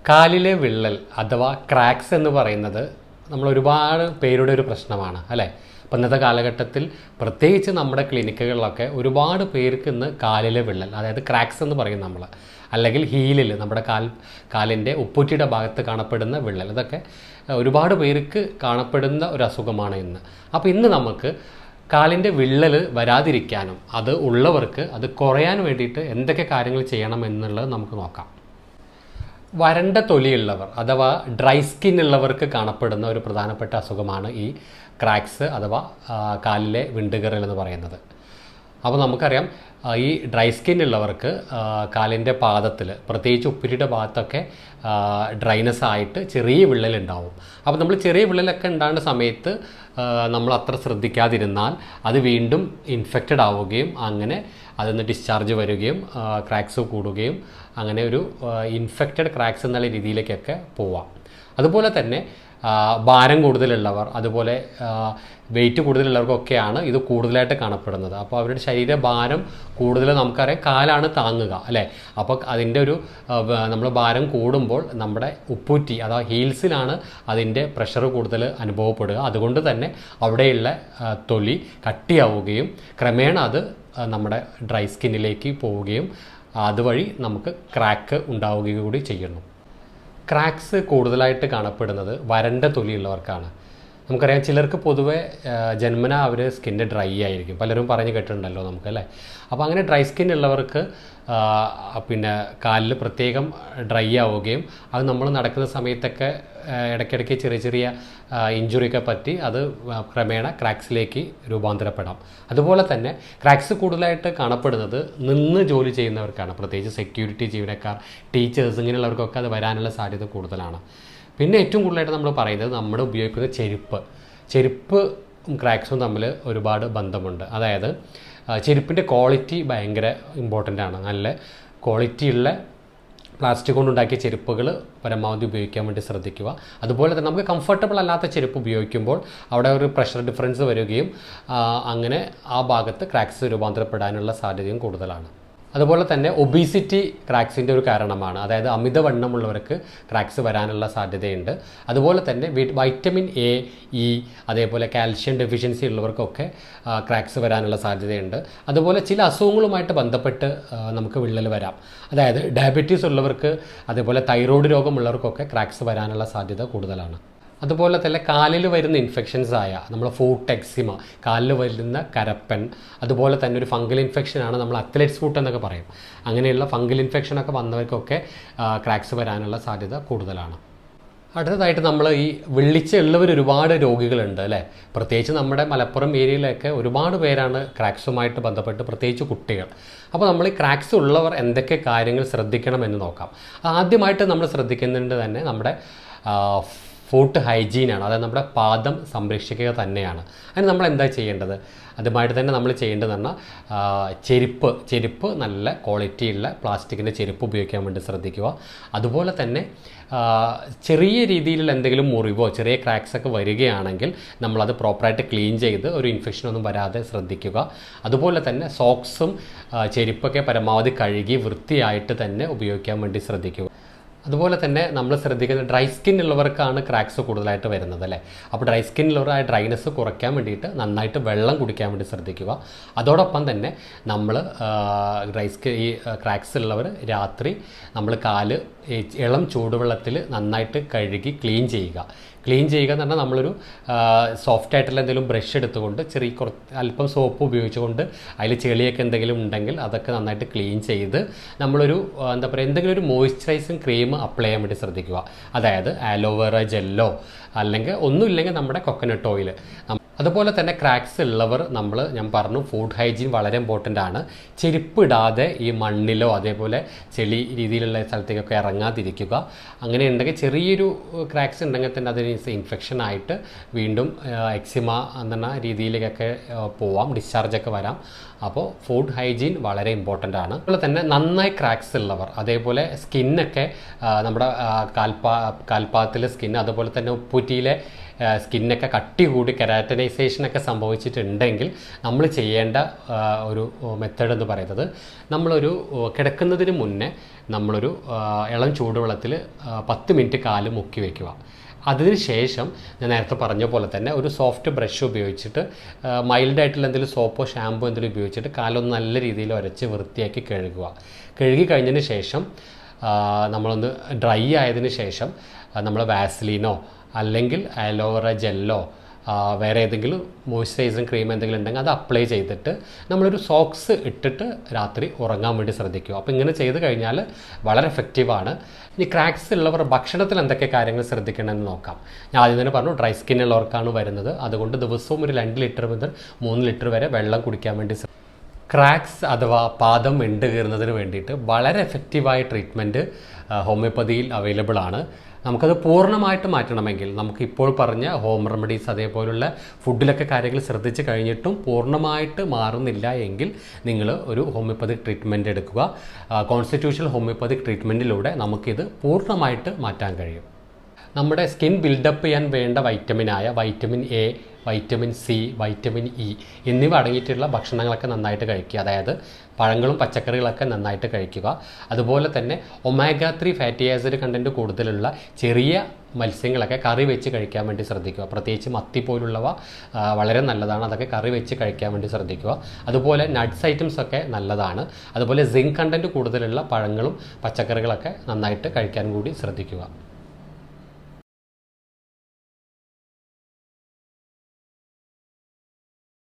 കാലിലെ വിള്ളൽ അഥവാ ക്രാക്സ് എന്ന് പറയുന്നത് നമ്മൾ ഒരുപാട് പേരുടെ ഒരു പ്രശ്നമാണ് അല്ലേ. അപ്പം ഇന്നത്തെ കാലഘട്ടത്തിൽ പ്രത്യേകിച്ച് നമ്മുടെ ക്ലിനിക്കുകളിലൊക്കെ ഒരുപാട് പേർക്ക് ഇന്ന് കാലിലെ വിള്ളൽ, അതായത് ക്രാക്സ് എന്ന് പറയും നമ്മൾ, അല്ലെങ്കിൽ ഹീലിൽ നമ്മുടെ കാലിൻ്റെ ഉപ്പൂറ്റിയുടെ ഭാഗത്ത് കാണപ്പെടുന്ന വിള്ളൽ, ഇതൊക്കെ ഒരുപാട് പേർക്ക് കാണപ്പെടുന്ന ഒരു അസുഖമാണ് ഇന്ന്. അപ്പോൾ ഇന്ന് നമുക്ക് കാലിൻ്റെ വിള്ളൽ വരാതിരിക്കാനും അത് ഉള്ളവർക്ക് അത് കുറയാൻ വേണ്ടിയിട്ട് എന്തൊക്കെ കാര്യങ്ങൾ ചെയ്യണം എന്നുള്ളത് നമുക്ക് നോക്കാം. വരണ്ട തൊലിയുള്ളവർ അഥവാ ഡ്രൈ സ്കിൻ ഉള്ളവർക്ക് കാണപ്പെടുന്ന ഒരു പ്രധാനപ്പെട്ട അസുഖമാണ് ഈ ക്രാക്സ് അഥവാ കാലിലെ വിണ്ടുകീറൽ എന്ന് പറയുന്നത്. അപ്പോൾ നമുക്കറിയാം ഈ ഡ്രൈ സ്കിൻ ഉള്ളവർക്ക് കാലിൻ്റെ പാദത്തിൽ, പ്രത്യേകിച്ച് ഉപ്പിരിയുടെ ഭാഗത്തൊക്കെ ഡ്രൈനസ് ആയിട്ട് ചെറിയ വിള്ളലുണ്ടാവും. അപ്പോൾ നമ്മൾ ചെറിയ വിള്ളലൊക്കെ ഉണ്ടാകുന്ന സമയത്ത് നമ്മൾ അത്ര ശ്രദ്ധിക്കാതിരുന്നാൽ അത് വീണ്ടും ഇൻഫെക്റ്റഡ് ആവുകയും അങ്ങനെ അതിൽ നിന്ന് ഡിസ്ചാർജ് വരികയും ക്രാക്സ് കൂടുകയും അങ്ങനെ ഒരു ഇൻഫെക്റ്റഡ് ക്രാക്സ് എന്നുള്ള രീതിയിലേക്കൊക്കെ പോവാം. അതുപോലെ തന്നെ ഭാരം കൂടുതലുള്ളവർ, അതുപോലെ വെയിറ്റ് കൂടുതലുള്ളവർക്കൊക്കെയാണ് ഇത് കൂടുതലായിട്ട് കാണപ്പെടുന്നത്. അപ്പോൾ അവരുടെ ശരീരഭാരം കൂടുതൽ, നമുക്കറിയാം കാലാണ് താങ്ങുക അല്ലേ. അപ്പോൾ അതിൻ്റെ ഒരു നമ്മൾ ഭാരം കൂടുമ്പോൾ നമ്മുടെ ഉപ്പൂറ്റി അഥവാ ഹീൽസിലാണ് അതിൻ്റെ പ്രഷർ കൂടുതൽ അനുഭവപ്പെടുക. അതുകൊണ്ട് തന്നെ അവിടെയുള്ള തൊലി കട്ടിയാവുകയും ക്രമേണ അത് നമ്മുടെ ഡ്രൈ സ്കിന്നിലേക്ക് പോവുകയും അതുവഴി നമുക്ക് ക്രാക്ക് ഉണ്ടാവുകയും കൂടി ചെയ്യുന്നു. ക്രാക്സ് കൂടുതലായിട്ട് കാണപ്പെടുന്നത് വരണ്ട തൊലിയുള്ളവർക്കാണ്. നമുക്കറിയാം ചിലർക്ക് പൊതുവെ ജന്മന അവർ സ്കിന്ന് ഡ്രൈ ആയിരിക്കും, പലരും പറഞ്ഞ് കേട്ടിട്ടുണ്ടല്ലോ നമുക്ക് അല്ലേ. അപ്പോൾ അങ്ങനെ ഡ്രൈ സ്കിൻ ഉള്ളവർക്ക് പിന്നെ കാലിൽ പ്രത്യേകം ഡ്രൈ ആവുകയും അത് നമ്മൾ നടക്കുന്ന സമയത്തൊക്കെ ഇടയ്ക്കിടയ്ക്ക് ചെറിയ ചെറിയ ഇഞ്ചുറിയൊക്കെ പറ്റി അത് ക്രമേണ ക്രാക്സിലേക്ക് രൂപാന്തരപ്പെടാം. അതുപോലെ തന്നെ ക്രാക്സ് കൂടുതലായിട്ട് കാണപ്പെടുന്നത് നിന്ന് ജോലി ചെയ്യുന്നവർക്കാണ്, പ്രത്യേകിച്ച് സെക്യൂരിറ്റി ജീവനക്കാർ, ടീച്ചേഴ്സ്, ഇങ്ങനെയുള്ളവർക്കൊക്കെ അത് വരാനുള്ള സാധ്യത കൂടുതലാണ്. പിന്നെ ഏറ്റവും കൂടുതലായിട്ട് നമ്മൾ പറയുന്നത് നമ്മൾ ഉപയോഗിക്കുന്ന ചെരുപ്പ് ക്രാക്സും തമ്മിൽ ഒരുപാട് ബന്ധമുണ്ട്. അതായത് ചെരുപ്പിൻ്റെ ക്വാളിറ്റി ഭയങ്കര ഇമ്പോർട്ടൻ്റ് ആണ്. നല്ല ക്വാളിറ്റിയുള്ള പ്ലാസ്റ്റിക് കൊണ്ടുണ്ടാക്കിയ ചെരുപ്പുകൾ പരമാവധി ഉപയോഗിക്കാൻ വേണ്ടി ശ്രദ്ധിക്കുക. അതുപോലെ തന്നെ നമുക്ക് കംഫർട്ടബിൾ അല്ലാത്ത ചെരുപ്പ് ഉപയോഗിക്കുമ്പോൾ അവിടെ ഒരു പ്രഷർ ഡിഫറൻസ് വരികയും അങ്ങനെ ആ ഭാഗത്ത് ക്രാക്സ് രൂപാന്തരപ്പെടാനുള്ള സാധ്യതയും കൂടുതലാണ്. അതുപോലെ തന്നെ ഒബീസിറ്റി ക്രാക്സിൻ്റെ ഒരു കാരണമാണ്. അതായത് അമിതവണ്ണമുള്ളവർക്ക് ക്രാക്സ് വരാനുള്ള സാധ്യതയുണ്ട്. അതുപോലെ തന്നെ വൈറ്റമിൻ എ, ഇ, അതേപോലെ കാൽഷ്യം ഡെഫിഷ്യൻസി ഉള്ളവർക്കൊക്കെ ക്രാക്സ് വരാനുള്ള സാധ്യതയുണ്ട്. അതുപോലെ ചില അസുഖങ്ങളുമായിട്ട് ബന്ധപ്പെട്ട് നമുക്ക് വിള്ളൽ വരാം. അതായത് ഡയബറ്റീസ് ഉള്ളവർക്ക്, അതേപോലെ തൈറോയ്ഡ് രോഗമുള്ളവർക്കൊക്കെ ക്രാക്സ് വരാനുള്ള സാധ്യത കൂടുതലാണ്. അതുപോലെ തന്നെ കാലിൽ വരുന്ന ഇൻഫെക്ഷൻസ് ആയ നമ്മൾ ഫൂട്ട് എക്സിമ, കാലിൽ വരുന്ന കരപ്പൻ, അതുപോലെ തന്നെ ഒരു ഫംഗൽ ഇൻഫെക്ഷനാണ് നമ്മൾ അത്ലറ്റ്സ് ഫൂട്ട് എന്നൊക്കെ പറയും. അങ്ങനെയുള്ള ഫംഗൽ ഇൻഫെക്ഷനൊക്കെ വന്നവർക്കൊക്കെ ക്രാക്സ് വരാനുള്ള സാധ്യത കൂടുതലാണ്. അടുത്തതായിട്ട് നമ്മൾ ഈ വിള്ളിച്ചുള്ളവർ ഒരുപാട് രോഗികളുണ്ട് അല്ലേ. പ്രത്യേകിച്ച് നമ്മുടെ മലപ്പുറം ഏരിയയിലൊക്കെ ഒരുപാട് പേരാണ് ക്രാക്സുമായിട്ട് ബന്ധപ്പെട്ട്, പ്രത്യേകിച്ച് കുട്ടികൾ. അപ്പോൾ നമ്മൾ ഈ ക്രാക്സ് ഉള്ളവർ എന്തൊക്കെ കാര്യങ്ങൾ ശ്രദ്ധിക്കണമെന്ന് നോക്കാം. ആദ്യമായിട്ട് നമ്മൾ ശ്രദ്ധിക്കുന്നുണ്ട് തന്നെ നമ്മുടെ ഫൂട്ട് ഹൈജീനാണ്. അതായത് നമ്മുടെ പാദം സംരക്ഷിക്കുക തന്നെയാണ്. അതിന് നമ്മൾ എന്താ ചെയ്യേണ്ടത്? അതുമായിട്ട് തന്നെ നമ്മൾ ചെയ്യേണ്ടത് പറഞ്ഞാൽ ചെരുപ്പ് നല്ല ക്വാളിറ്റിയുള്ള പ്ലാസ്റ്റിക്കിൻ്റെ ചെരുപ്പ് ഉപയോഗിക്കാൻ വേണ്ടി ശ്രദ്ധിക്കുക. അതുപോലെ തന്നെ ചെറിയ രീതിയിലുള്ള എന്തെങ്കിലും മുറിവോ ചെറിയ ക്രാക്സൊക്കെ വരികയാണെങ്കിൽ നമ്മളത് പ്രോപ്പറായിട്ട് ക്ലീൻ ചെയ്ത് ഒരു ഇൻഫെക്ഷനൊന്നും വരാതെ ശ്രദ്ധിക്കുക. അതുപോലെ തന്നെ സോക്സും ചെരുപ്പൊക്കെ പരമാവധി കഴുകി വൃത്തിയായിട്ട് തന്നെ ഉപയോഗിക്കാൻ വേണ്ടി ശ്രദ്ധിക്കുക. അതുപോലെ തന്നെ നമ്മൾ ശ്രദ്ധിക്കുന്നത് ഡ്രൈ സ്കിൻ ഉള്ളവർക്കാണ് ക്രാക്സ് കൂടുതലായിട്ട് വരുന്നത് അല്ലേ. അപ്പോൾ ഡ്രൈ സ്കിൻ ഉള്ളവർ ആ ഡ്രൈനെസ് കുറയ്ക്കാൻ വേണ്ടിയിട്ട് നന്നായിട്ട് വെള്ളം കുടിക്കാൻ വേണ്ടി ശ്രദ്ധിക്കുക. അതോടൊപ്പം തന്നെ നമ്മൾ ഈ ക്രാക്സ് ഉള്ളവർ രാത്രി നമ്മൾ കാല് ഇളം ചൂടുവെള്ളത്തിൽ നന്നായിട്ട് കഴുകി ക്ലീൻ ചെയ്യുക എന്ന് പറഞ്ഞാൽ നമ്മളൊരു സോഫ്റ്റ് ആയിട്ടുള്ള എന്തെങ്കിലും ബ്രഷ് എടുത്തുകൊണ്ട് അല്പം സോപ്പ് ഉപയോഗിച്ചുകൊണ്ട് അതിൽ ചെളിയൊക്കെ എന്തെങ്കിലും ഉണ്ടെങ്കിൽ അതൊക്കെ നന്നായിട്ട് ക്ലീൻ ചെയ്ത് നമ്മളൊരു എന്തെങ്കിലും ഒരു മോയ്സ്ചറൈസിങ് ക്രീം അപ്ലൈ ചെയ്യാൻ വേണ്ടി ശ്രദ്ധിക്കുക. അതായത് ആലോവേറ ജെല്ലോ അല്ലെങ്കിൽ ഒന്നുമില്ലെങ്കിൽ നമ്മുടെ കൊക്കനട്ട് ഓയിൽ. അതുപോലെ തന്നെ ക്രാക്സ് ഉള്ളവർ ഞാൻ പറഞ്ഞു ഫുഡ് ഹൈജീൻ വളരെ ഇമ്പോർട്ടൻ്റ് ആണ്. ചെരുപ്പ് ഇടാതെ ഈ മണ്ണിലോ അതേപോലെ ചെളി രീതിയിലുള്ള സ്ഥലത്തേക്കൊക്കെ ഇറങ്ങാതിരിക്കുക. അങ്ങനെ ഉണ്ടെങ്കിൽ ചെറിയൊരു ക്രാക്സ് ഉണ്ടെങ്കിൽ തന്നെ അതിന് ഇൻഫെക്ഷൻ ആയിട്ട് വീണ്ടും എക്സിമ എന്ന രീതിയിലേക്കൊക്കെ പോവാം, ഡിസ്ചാർജൊക്കെ വരാം. അപ്പോൾ ഫുഡ് ഹൈജീൻ വളരെ ഇമ്പോർട്ടൻ്റ് ആണ്. അതുപോലെ തന്നെ നന്നായി ക്രാക്സ് ഉള്ളവർ, അതേപോലെ സ്കിന്നൊക്കെ നമ്മുടെ കാൽപാദത്തിലെ സ്കിൻ, അതുപോലെ തന്നെ ഉപ്പൂറ്റിയിലെ സ്കിന്നൊക്കെ കട്ടി കൂടി കെരാറ്റനൈസേഷനൊക്കെ സംഭവിച്ചിട്ടുണ്ടെങ്കിൽ നമ്മൾ ചെയ്യേണ്ട ഒരു മെത്തേഡ് എന്ന് പറയുന്നത്, നമ്മളൊരു കിടക്കുന്നതിന് മുന്നേ നമ്മളൊരു ഇളം ചൂടുവെള്ളത്തിൽ 10 മിനിറ്റ് കാല് മുക്കി വയ്ക്കുക. അതിനുശേഷം ഞാൻ നേരത്തെ പറഞ്ഞ പോലെ തന്നെ ഒരു സോഫ്റ്റ് ബ്രഷ് ഉപയോഗിച്ചിട്ട് മൈൽഡായിട്ടുള്ള എന്തെങ്കിലും സോപ്പോ ഷാമ്പോ എന്തെങ്കിലും ഉപയോഗിച്ചിട്ട് കാലൊന്ന് നല്ല രീതിയിൽ ഉരച്ച് വൃത്തിയാക്കി കഴുകുക. കഴുകി കഴിഞ്ഞതിന് ശേഷം നമ്മളൊന്ന് ഡ്രൈ ആയതിന് ശേഷം നമ്മൾ വാസ്ലീനോ അല്ലെങ്കിൽ അലോവേറ ജെല്ലോ വേറെ ഏതെങ്കിലും മോയ്സ്ചറൈസിങ് ക്രീം എന്തെങ്കിലും ഉണ്ടെങ്കിൽ അത് അപ്ലൈ ചെയ്തിട്ട് നമ്മളൊരു സോക്സ് ഇട്ടിട്ട് രാത്രി ഉറങ്ങാൻ വേണ്ടി ശ്രദ്ധിക്കുക. അപ്പോൾ ഇങ്ങനെ ചെയ്ത് കഴിഞ്ഞാൽ വളരെ എഫക്റ്റീവാണ്. ഇനി ക്രാക്സ് ഉള്ളവർ ഭക്ഷണത്തിൽ എന്തൊക്കെ കാര്യങ്ങൾ ശ്രദ്ധിക്കണമെന്ന് നോക്കാം. ഞാൻ ആദ്യം തന്നെ പറഞ്ഞു, ഡ്രൈ സ്കിൻ ഉള്ളവർക്കാണ് വരുന്നത്. അതുകൊണ്ട് ദിവസവും ഒരു 2 ലിറ്റർ മുതൽ 3 ലിറ്റർ വരെ വെള്ളം കുടിക്കാൻ വേണ്ടി. ക്രാക്സ് അഥവാ പാദം വിണ്ട് കീറുന്നതിന് വേണ്ടിയിട്ട് വളരെ എഫക്റ്റീവായ ട്രീറ്റ്മെൻറ്റ് ഹോമിയോപ്പതിയിൽ അവൈലബിൾ ആണ്. നമുക്കത് പൂർണ്ണമായിട്ട് മാറ്റണമെങ്കിൽ നമുക്ക് ഇപ്പോൾ പറഞ്ഞ ഹോം റെമഡീസ് അതേപോലുള്ള ഫുഡിലൊക്കെ കാര്യങ്ങൾ ശ്രദ്ധിച്ച് കഴിഞ്ഞിട്ടും പൂർണ്ണമായിട്ട് മാറുന്നില്ല എങ്കിൽ നിങ്ങൾ ഒരു ഹോമിയോപ്പതിക് ട്രീറ്റ്മെൻറ്റ് എടുക്കുക. കോൺസ്റ്റിറ്റ്യൂഷണൽ ഹോമിയോപ്പതിക് ട്രീറ്റ്മെൻറ്റിലൂടെ നമുക്കിത് പൂർണ്ണമായിട്ട് മാറ്റാൻ കഴിയും. നമ്മുടെ സ്കിൻ ബിൽഡപ്പ് ചെയ്യാൻ വേണ്ട വൈറ്റമിനായ vitamin A, vitamin C, vitamin E എന്നിവ അടങ്ങിയിട്ടുള്ള ഭക്ഷണങ്ങളൊക്കെ നന്നായിട്ട് കഴിക്കുക. അതായത് പഴങ്ങളും പച്ചക്കറികളൊക്കെ നന്നായിട്ട് കഴിക്കുക. അതുപോലെ തന്നെ ഒമേഗ 3 ഫാറ്റി ആസിഡ് കണ്ടൻറ്റ് കൂടുതലുള്ള ചെറിയ മത്സ്യങ്ങളൊക്കെ കറി വെച്ച് കഴിക്കാൻ വേണ്ടി ശ്രദ്ധിക്കുക. പ്രത്യേകിച്ച് മത്തി പോലുള്ളവ വളരെ നല്ലതാണ്. അതൊക്കെ കറി വെച്ച് കഴിക്കാൻ വേണ്ടി ശ്രദ്ധിക്കുക. അതുപോലെ നട്ട്സ് ഐറ്റംസ് ഒക്കെ നല്ലതാണ്. അതുപോലെ സിങ്ക് കണ്ടൻറ്റ് കൂടുതലുള്ള പഴങ്ങളും പച്ചക്കറികളൊക്കെ നന്നായിട്ട് കഴിക്കാൻ കൂടി ശ്രദ്ധിക്കുക.